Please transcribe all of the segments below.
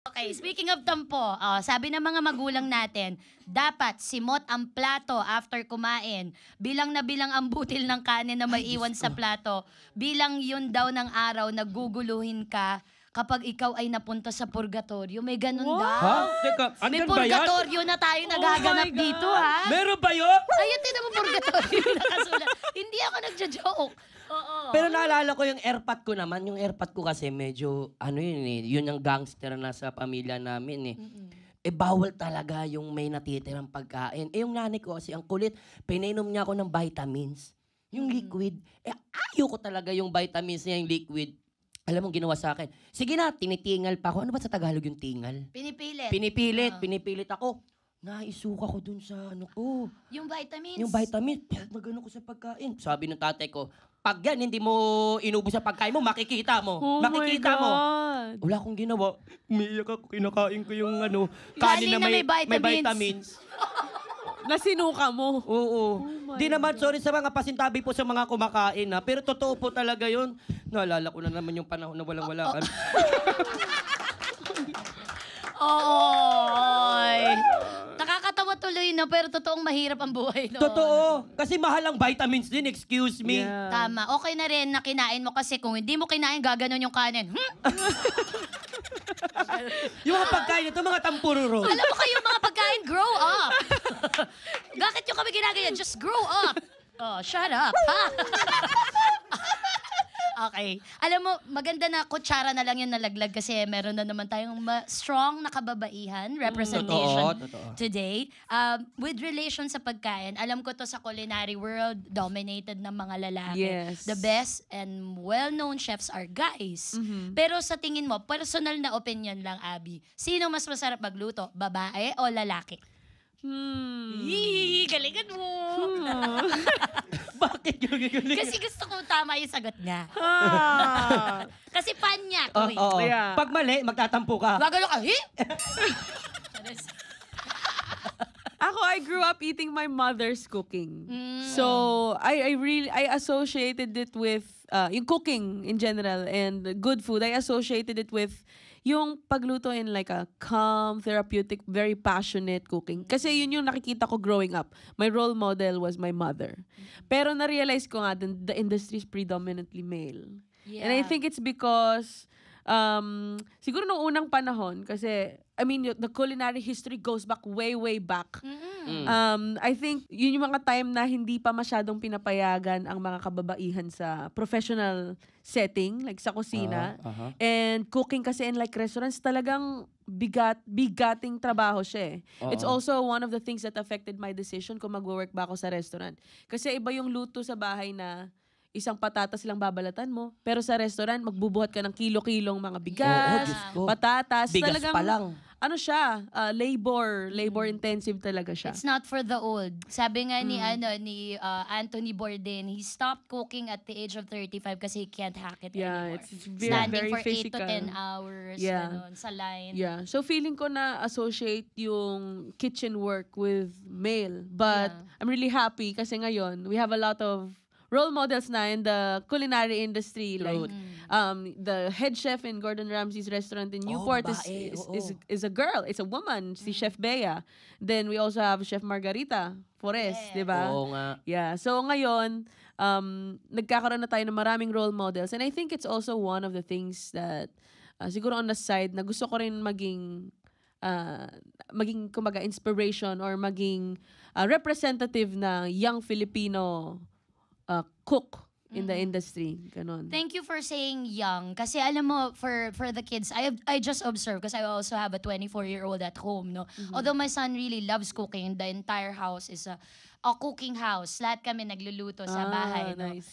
Okay, speaking of tampo, sabi ng mga magulang natin, dapat simot ang plato after kumain. Bilang na bilang ang butil ng kanin na may iwan sa plato. Bilang yun daw ng araw na guguluhin ka kapag ikaw ay napunta sa purgatorio. May ganun daw. Ha? Teka, May andyan ba yan? purgatorio na tayo naghahanap dito, ha? Meron ba yun? Ayun, tinan mo purgatorio nakasulat. Hindi ako nagja-joke. Oo. Pero naalala ko yung airpot ko naman. Yung airpot ko kasi medyo, ano yun eh, yun yung gangster na sa pamilya namin eh. Eh, bawal talaga yung may natitirang pagkain. Eh, yung nanay ko kasi ang kulit, pinainom niya ako ng vitamins. Yung liquid. Eh, ayaw ko talaga yung vitamins niya, yung liquid. Alam mo, ginawa sa akin. Sige na, tinitingal pa ako. Ano ba sa Tagalog yung tingal? Pinipilit. Pinipilit ako. Naisuka ko dun sa ano ko. Yung vitamins. Yung vitamin, nagano ko sa pagkain. Sabi ng tatay ko, pag yan hindi mo inubos sa pagkain mo, makikita mo. Makikita mo. Wala akong ginawa. Umiiyak ako, kinakain ko yung ano, kanin na may vitamins. Nasinuka mo. Oo. Di naman, sorry sa mga pasintabi po sa mga kumakain ha. Pero totoo po talaga yun. Naalala ko na naman yung panahon na walang-walaan. Oy. Nakakatawa tuloy, no? Pero totoong mahirap ang buhay, no? Totoo. Kasi mahal ang vitamins din, excuse me. Yeah. Tama. Okay na rin na kinain mo kasi kung hindi mo kinain, gaganon yung kanin. Yung mga pagkain ito, mga tampururo. Alam mo kayo, mga pagkain, grow up. Bakit yung kami ginagayan? Just grow up. Oh, shut up, ha? Okay. Alam mo, maganda na kutsara na lang yung nalaglag kasi meron na naman tayong strong na kababaihan representation Totoo. today. With relation sa pagkain, alam ko to sa culinary world, dominated ng mga lalaki. Yes. The best and well-known chefs are guys. Pero sa tingin mo, personal na opinion lang, Abby, sino mas masarap magluto? Babae o lalaki? Yee, galingan mo! Bakit yung gagaling? Kasi gusto ko tama yung sagot niya. Kasi pan niya. Oo. Yeah. Pag mali, magtatampo ka. Gagalo ka, Ako, I grew up eating my mother's cooking. So, I associated it with yung cooking in general and good food. I associated it with yung pagluto in like a calm, therapeutic, very passionate cooking. Kasi yun yung nakikita ko growing up. My role model was my mother. Pero na-realize ko nga, the industry is predominantly male. Yeah. And I think it's because siguro nung unang panahon, kasi, I mean, the culinary history goes back way, way back. I think yun yung mga time na hindi pa masyadong pinapayagan ang mga kababaihan sa professional setting, like sa kusina. And cooking kasi in like restaurants, talagang bigating trabaho siya eh. It's also one of the things that affected my decision kung mag-work ba ako sa restaurant. Kasi iba yung luto sa bahay na isang patatas lang babalatan mo. Pero sa restaurant, magbubuhat ka ng kilo-kilong mga bigas, Diyos ko. patatas. Bigas talagang, pa lang. Ano siya, labor intensive talaga siya. It's not for the old. Sabi nga ni Anthony Bourdain, he stopped cooking at the age of 35 kasi he can't hack it Yeah, anymore. it's very, Standing very for 8 physical. to 10 hours ganun, sa line. Yeah. So feeling ko na associate yung kitchen work with male. But I'm really happy kasi ngayon, we have a lot of role models na in the culinary industry. Like the head chef in Gordon Ramsay's restaurant in Newport is a girl. It's a woman, si Chef Bea. Then we also have Chef Margarita Flores, di ba? Oo nga. Yeah. So ngayon, nagkakaroon na tayo ng maraming role models. And I think it's also one of the things that siguro on the side na gusto ko rin maging kumbaga inspiration or maging representative na young Filipino cook in the industry. Ganon. Thank you for saying young. Kasi alam mo, for the kids, I just observe because I also have a 24-year-old at home. No? Although my son really loves cooking, the entire house is a cooking house. Lahat kami nagluluto sa bahay. No? Nice.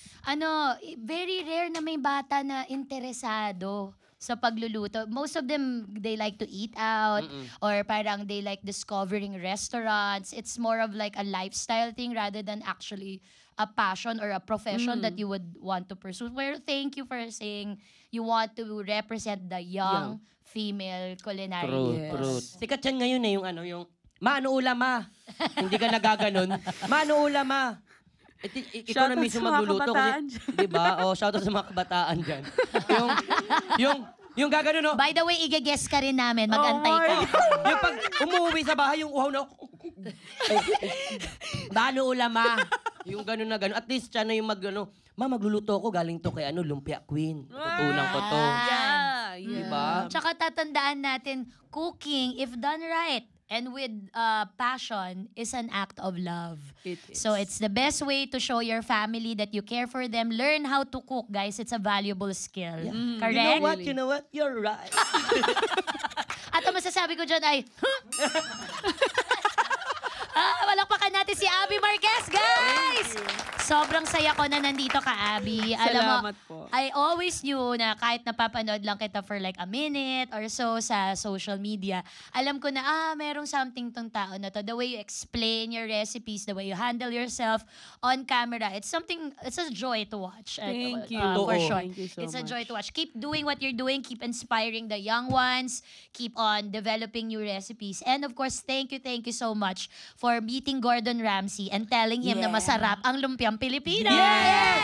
Very rare na may bata na interesado sa pagluluto. Most of them, they like to eat out or parang they like discovering restaurants. It's more of like a lifestyle thing rather than actually a passion or a profession that you would want to pursue. Well, thank you for saying you want to represent the young female culinary. True. Sikat yan ngayon eh, yung maano ulam ma. Hindi ka nagaganon. Maano ulam ma. Ikaw na mismo magluluto kasi, di ba? Shoutout sa mga kabataan dyan. yung Yung gagano, no? By the way, igagess ka rin namin. Mag-antay Oh ka. Yung pag umuwi sa bahay, yung uhaw na, Bano ulam, ma? Yung gano'n na gano'n. At least siya na yung ano, ma, magluluto ako. Galing to kay Lumpia Queen. Tutunan ko to. Yeah. Diba? Tsaka tatandaan natin, cooking, if done right, and with passion, is an act of love. It is. So it's the best way to show your family that you care for them. Learn how to cook, guys. It's a valuable skill. Correct? You know what? You're right. At ang masasabi ko dyan ay, walakpakan natin si Abby Marquez, guys! Sobrang saya ko na nandito ka, Abby. Alam mo, Salamat po. I always knew na kahit napapanood lang kita for like a minute or so sa social media, alam ko na, merong something tong tao na to. The way you explain your recipes, the way you handle yourself on camera, it's a joy to watch. Thank you. For sure. Thank you so It's a joy much. to watch. Keep doing what you're doing. Keep inspiring the young ones. Keep on developing new recipes. And of course, thank you so much for meeting Gordon Ramsay and telling him na masarap ang lumpiang Pilipino. Yes!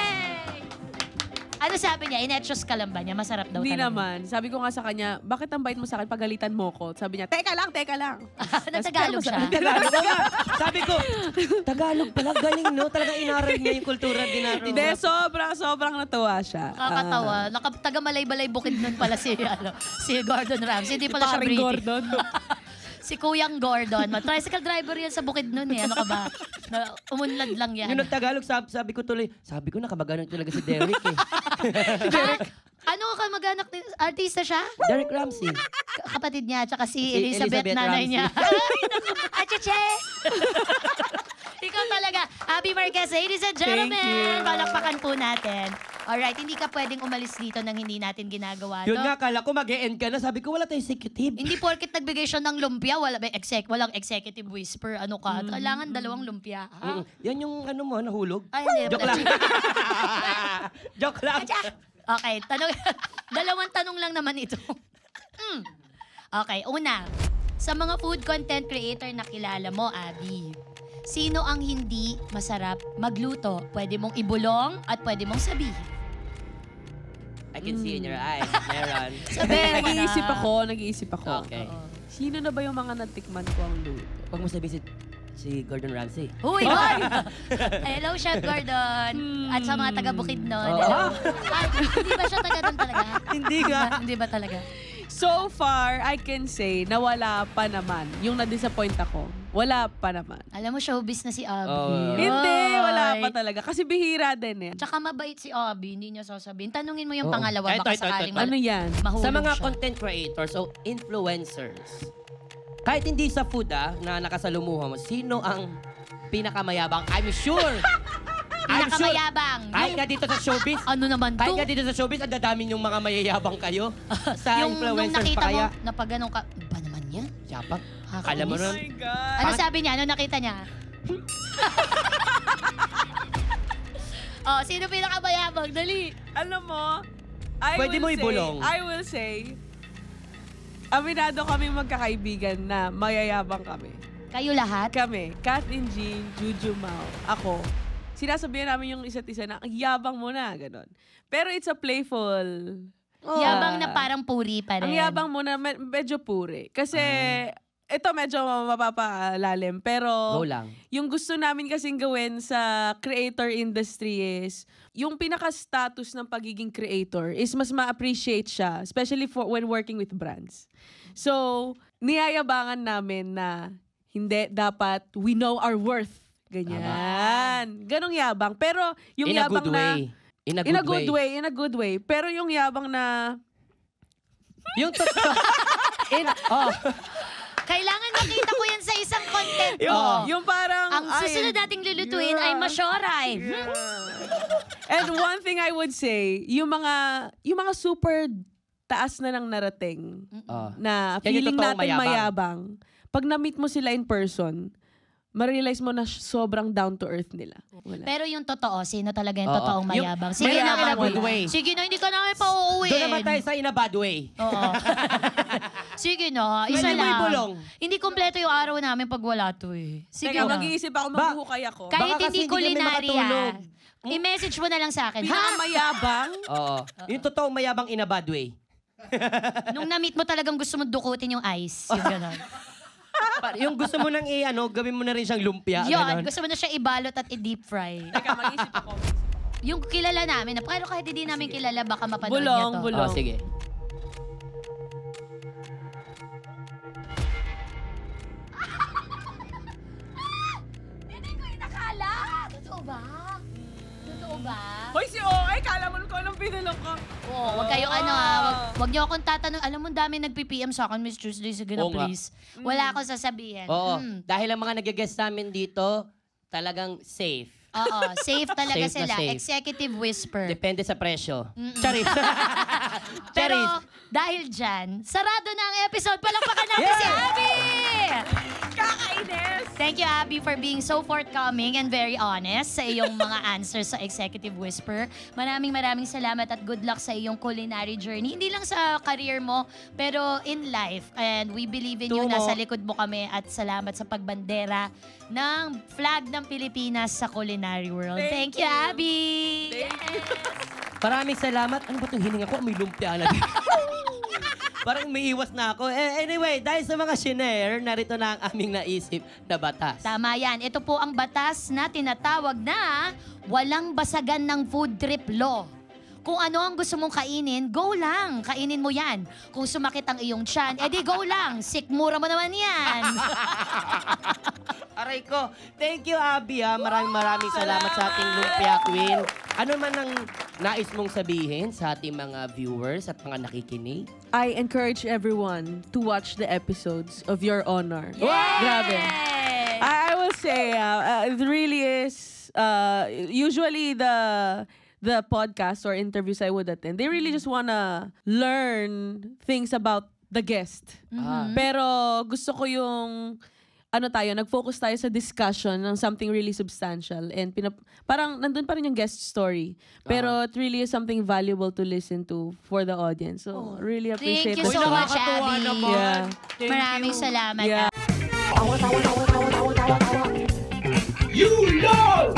Ano sabi niya? Inetsyos ka lang ba niya? Masarap daw Hindi talaga. naman. Sabi ko nga sa kanya, bakit ang bait mo sa akin? Pagalitan mo ko. Sabi niya, teka lang. Natagalog siya. Tagalog ka. Sabi ko, Tagalog pala. Galing, no? Talaga inaral niya yung kultura dinaro. Hindi, sobrang natuwa siya. Kakatawa. Taga Malay-Balay Bukid nun pala si Gordon Ramsay. Hindi pala siya Paring British. Gordon. Si Kuyang Gordon. Tricycle driver yan sa Bukid nun eh. Ano ka ba? Umunlad lang yan. Yung nagtagalog, sabi ko tuloy, sabi ko nakamagano talaga si Derek eh. Ano ka mag-anak ni artista siya? Derek Ramsey. Kapatid niya, tsaka si Si Elizabeth, Elizabeth nanay Ramsey. niya. Ay, naku. Acheche! Ikaw talaga. Abby Marquez, ladies and gentlemen. Thank you. Palakpakan po natin. Alright, hindi ka pwedeng umalis dito nang hindi natin ginagawa to. Yun nga, kala ko mag-e-end ka na. Sabi ko, wala tayong executive. Hindi porket nagbigay siya ng lumpia, walang executive whisper, ano ka. Kailangan dalawang lumpia. Ha? Yan yung ano mo, nahulog. Ay, hindi. Joke lang. Joke lang. Okay, dalawang tanong lang naman ito. Okay, una. Sa mga food content creator na kilala mo, Abby, sino ang hindi masarap magluto? Pwede mong ibulong at pwede mong sabihin. I can see in your eyes. Meron. Sabihin mo na. Nag-iisip ako. Okay. Sino na ba yung mga natikman ko ang luto? Huwag mo sabihin si Gordon Ramsay. Huy, Gord! Hello, Chef Gordon. At sa mga taga-Bukidnon. Oo. Hello. Hindi ba siya taga doon talaga? Hindi ka. Hindi ba talaga? So far, I can say na wala pa naman. Yung na-disappoint ako, wala pa naman. Alam mo, showbiz na si Abby. Oh. Hindi, wala Ay. pa talaga. Kasi bihira din eh. Tsaka mabait si Abby, hindi niya sasabihin. Tanungin mo yung Oo. pangalawa, Ito, baka ito, sakaling ito. Ano yan? mahulog Sa mga siya. content creators o influencers, kahit hindi sa food na nakasalumuha mo, sino ang pinakamayabang? I'm sure. Pinakamayabang. Kahit nga dito sa showbiz, Ano naman to? kahit nga dito sa showbiz, ang dadami yung mga mayayabang kayo. Sa Yung nung influencers nakita pa kaya. mo, na pag ganun ka, ba naman yan? Yabang. Nakakainis. Kala mo nun. God. Ano sabi niya? Ano nakita niya? Sino pinakamayabang? Dali. Alam mo, Pwede mo ibulong. I will say, aminado kami magkakaibigan na mayayabang kami. Kayo lahat? Kami, Kat and Jean, Juju Mau, ako. Sinasabihan namin yung isa't isa na, ang yabang mo na, ganon. Pero it's a playful. Yabang na parang puri pa rin. Ang yabang mo na medyo pure. Kasi, ito medyo mapapalalim. Pero, Go lang. yung gusto namin kasing gawin sa creator industry is, yung pinaka-status ng pagiging creator is mas ma-appreciate siya, especially for when working with brands. So, niyayabangan namin na hindi dapat we know our worth. Ganyan. Ganong yabang. Pero yung In a yabang good na... way. In In a good way. Pero yung yabang na... Yung totoo. Kailangan makita ko yan sa isang content Yung, ko. yung parang... Ang susunod nating lulutuin ay masyoray. And one thing I would say, yung mga super taas na ng narating na Yan yung feeling totoong natin mayabang. mayabang, pag na-meet mo sila in person, ma-realize mo na sobrang down to earth nila. Wala. Pero yung totoo, sino talaga yung Oo. totoong Yung mayabang? Sige na, mayabang in a good wala. way. Sige na, hindi ka namin pa-uuwiin. Doon naman tayo sa in a bad way. Oo. Sige na, isa Pwede mo lang. ibulong. Hindi kompleto yung araw namin pag wala to eh. Sige Teka, na. mag-iisip ako, maghuhukay ako. Kahit Baka kasi hindi hindi kami kulinarya, makatulog. i-message mo na lang sa akin. Ha? Pinakamayabang, Oo. Yung totoong mayabang in a bad way. Nung na-meet mo talagang gusto mo dukutin yung ice. Yung gano'n. Yung gusto mo nang gawin mo na rin siyang lumpia. Yun, ganon. gusto mo na siya ibalot at i-deep fry. Teka, mag-isip ako. Yung kilala namin, pero kahit hindi namin kilala, baka mapanood niyo to. Bulong. Sige. Hindi ko inakala! Totoo ba? Totoo ba? Hoy, si OA, kala mo ko anong pinulong ko. Wag kayo wag niyo akong tatanong. Alam mo, dami nagpi-PM sa akin, Miss Tuesday, sige na Oo nga. please. Wala akong sasabihin. Oo. Dahil ang mga nag-guest namin dito, talagang safe. Oo, safe talaga Safe na sila. safe. Executive whisper. Depende sa presyo. Charis. Pero Charis. dahil dyan, sarado na ang episode. Palakpakan natin si Abby! Kakainis! Thank you, Abby, for being so forthcoming and very honest sa iyong mga answers sa Executive Whisper. Maraming salamat at good luck sa iyong culinary journey. Hindi lang sa career mo, pero in life. And we believe in you. Tumo. Nasa likod mo kami at salamat sa pagbandera ng flag ng Pilipinas sa culinary world. Thank you, Abby! Maraming salamat. Ano ba itong hininga ko? May lumpia na dito. Parang may iwas na ako. Anyway, dahil sa mga shinare, narito na ang aming naisip na batas. Tama yan. Ito po ang batas na tinatawag na walang basagan ng food trip law. Kung ano ang gusto mong kainin, go lang. Kainin mo yan. Kung sumakit ang iyong tiyan, edi go lang. Sikmura mo naman yan. Aray ko. Thank you, Abby. Maraming salamat sa ating lumpia queen. Ano man ang nais mong sabihin sa ating mga viewers at mga nakikinig? I encourage everyone to watch the episodes of Your Honor. Grabe. I will say, it really is, usually the podcasts or interviews I would attend, they really just wanna learn things about the guest. Pero gusto ko yung, nag-focus tayo sa discussion ng something really substantial and parang nandun pa rin yung guest story. Pero it really is something valuable to listen to for the audience. So, really appreciate Thank you so much, nakakatuwa Abby. naman. Yeah. Maraming salamat. Yeah. You know!